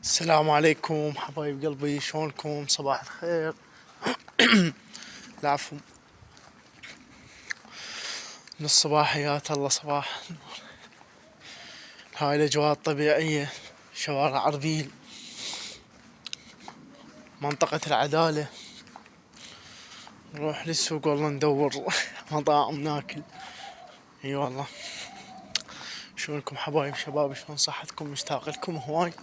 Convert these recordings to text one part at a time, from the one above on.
السلام عليكم حبايب قلبي، شلونكم؟ صباح الخير. العفو. من الصباحيات الله صباح. هاي الاجواء الطبيعية، شوارع اربيل، منطقة العدالة. نروح للسوق والله ندور مطاعم ناكل. اي والله. شلونكم حبايب شباب؟ شلون صحتكم؟ مشتاق لكم هواي.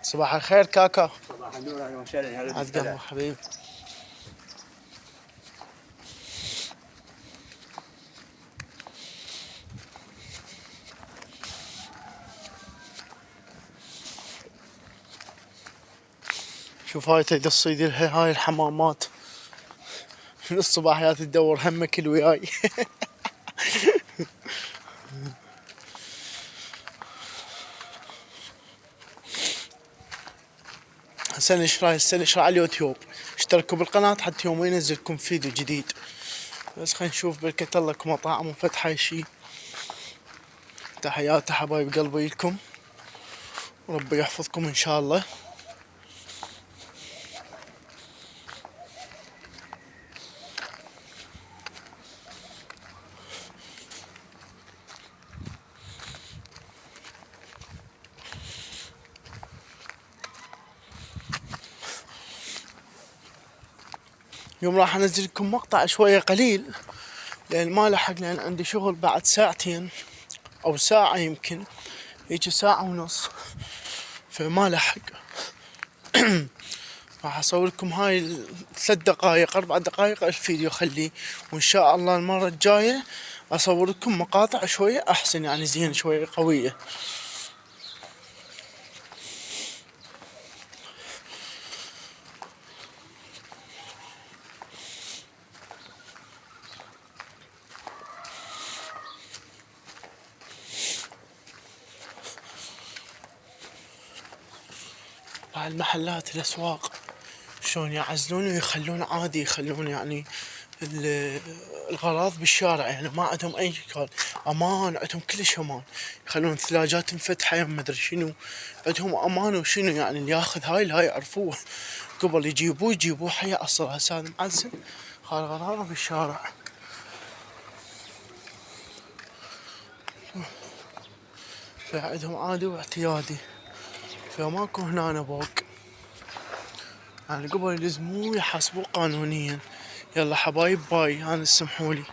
صباح الخير كاكا. صباح النور، اهلا وسهلا. هلا عاد قهوة حبيبي. شوف هاي تقص يدير هاي الحمامات من الصباحيات تدور همك كل وياي. هسه نشر على اليوتيوب، اشتركوا بالقناة حتى يوم ينزلكم فيديو جديد. بس خلينا نشوف بركة الله لكم مطاعم وفتحة شي. تحياتي حبايب قلبي لكم، وربي يحفظكم ان شاء الله. يوم راح انزل لكم مقطع شوية قليل، لان ما لحق، لان عندي شغل بعد ساعتين او ساعة، يمكن هيك ساعة ونص، فما لحق. راح اصور لكم هاي 3 دقايق 4 دقايق الفيديو خليه، وان شاء الله المرة الجاية اصور لكم مقاطع شوية احسن، يعني زين شوية قوية. هاي المحلات الاسواق شلون يعزلون ويخلون عادي، يخلون يعني الغراض بالشارع، يعني ما عندهم اي شكل امان، عندهم كلش امان. يخلون الثلاجات مفتحه ما ادري شنو، عندهم امان وشنو، يعني اللي ياخذ هاي لا يعرفوه قبل يجيبوه حي اصل. هسه هذا معزل، هاي الغراض بالشارع، فعندهم عادي واعتيادي، فماكو هنا بوق، يعني قبل يلزموه يحاسبوه قانونيا. يلا حبايب باي، انا سمحولي.